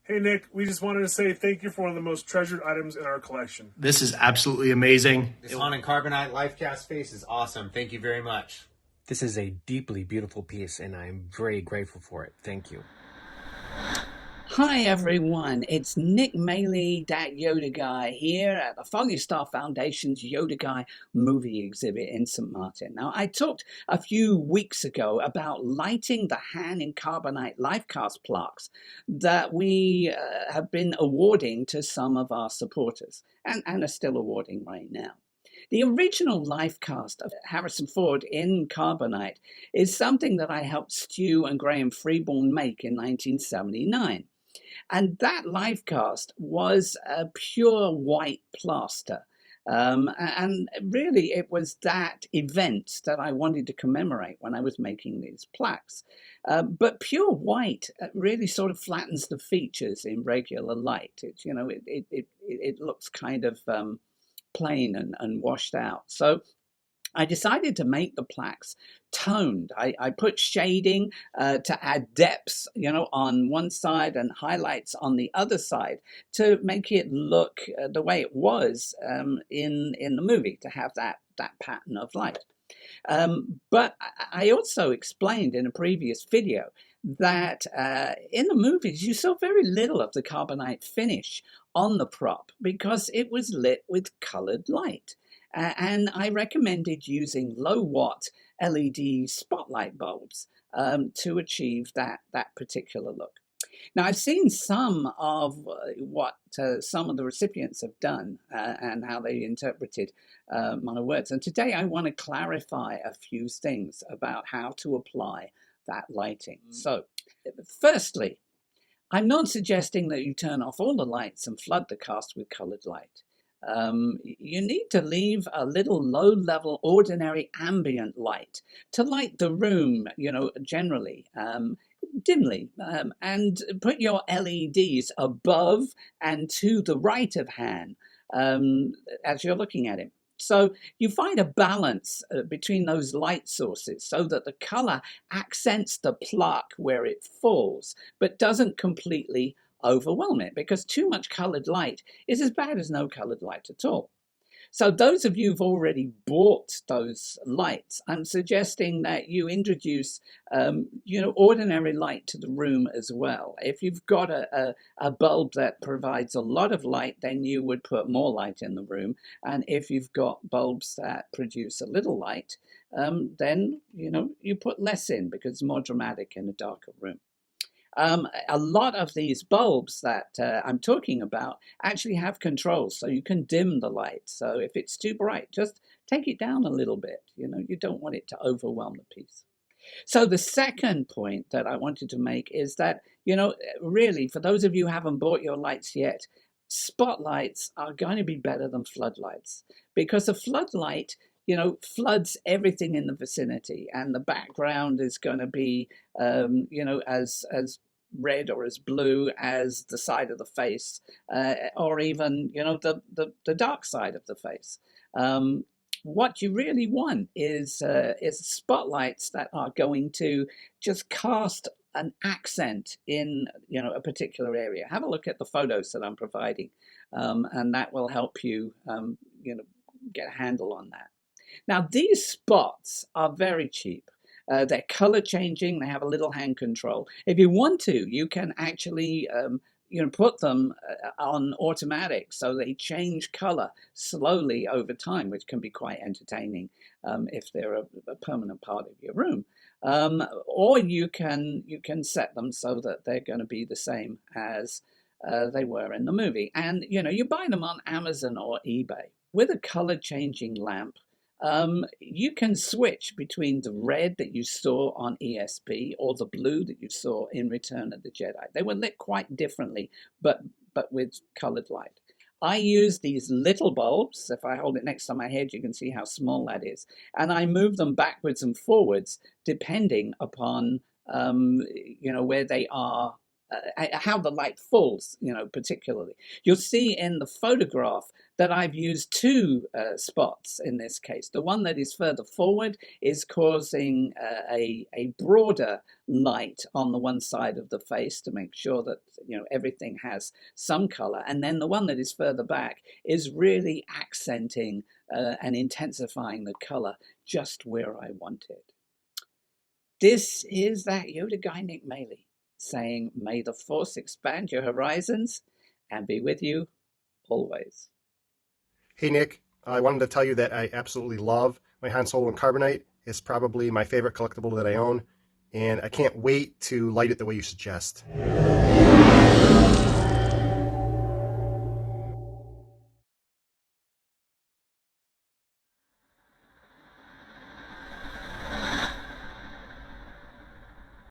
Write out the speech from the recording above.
Hey, Nick, we just wanted to say thank you for one of the most treasured items in our collection. This is absolutely amazing. This haunted Carbonite Lifecast face is awesome. Thank you very much. This is a deeply beautiful piece, and I'm very grateful for it. Thank you. Hi everyone, it's Nick Maley, that Yoda guy, here at the Foggy Star Foundation's Yoda Guy movie exhibit in St. Martin. Now, I talked a few weeks ago about lighting the Han in Carbonite Lifecast plaques that we have been awarding to some of our supporters and are still awarding right now. The original Lifecast of Harrison Ford in Carbonite is something that I helped Stu and Graham Freeborn make in 1979. And that Lifecast was a pure white plaster. And really, it was that event that I wanted to commemorate when I was making these plaques. But pure white really sort of flattens the features in regular light. It looks kind of plain and washed out. So I decided to make the plaques toned. I put shading to add depths, on one side and highlights on the other side to make it look the way it was in the movie, to have that pattern of light. But I also explained in a previous video that in the movies you saw very little of the carbonite finish on the prop because it was lit with colored light. And I recommended using low-watt LED spotlight bulbs to achieve that particular look. Now, I've seen some of what some of the recipients have done and how they interpreted my words. And today I want to clarify a few things about how to apply that lighting. So, firstly, I'm not suggesting that you turn off all the lights and flood the cast with colored light. You need to leave a little low-level, ordinary ambient light to light the room, generally, dimly, and put your LEDs above and to the right of Han as you're looking at him. So you find a balance between those light sources so that the color accents the plaque where it falls, but doesn't completely overwhelm it, because too much colored light is as bad as no colored light at all. So those of you who've already bought those lights, I'm suggesting that you introduce, ordinary light to the room as well. If you've got a bulb that provides a lot of light, then you would put more light in the room. And if you've got bulbs that produce a little light, then, you put less in because it's more dramatic in a darker room. A lot of these bulbs that I'm talking about actually have controls, so you can dim the light. So if it's too bright, just take it down a little bit. You don't want it to overwhelm the piece. So the second point that I wanted to make is that, really, for those of you who haven't bought your lights yet, spotlights are going to be better than floodlights, because a floodlight floods everything in the vicinity, and the background is going to be, as red or as blue as the side of the face, or even, the dark side of the face. What you really want is spotlights that are going to just cast an accent in, a particular area. Have a look at the photos that I'm providing, and that will help you, get a handle on that. Now, these spots are very cheap. They're color changing. They have a little hand control. If you want to, you can actually, put them on automatic so they change color slowly over time, which can be quite entertaining if they're a permanent part of your room. Or you can set them so that they're going to be the same as they were in the movie. And, you buy them on Amazon or eBay. With a color changing lamp, you can switch between the red that you saw on ESP or the blue that you saw in Return of the Jedi. They were lit quite differently, but with colored light. I use these little bulbs. If I hold it next to my head, you can see how small that is. And I move them backwards and forwards depending upon, where they are how the light falls, particularly. You'll see in the photograph that I've used two spots in this case. The one that is further forward is causing a broader light on the one side of the face to make sure that everything has some color, and then the one that is further back is really accenting and intensifying the color just where I want it. This is that Yoda guy, Nick Maley, saying, may the Force expand your horizons and be with you always. Hey, Nick, I wanted to tell you that I absolutely love my Han Solo and Carbonite. It's probably my favorite collectible that I own, and I can't wait to light it the way you suggest.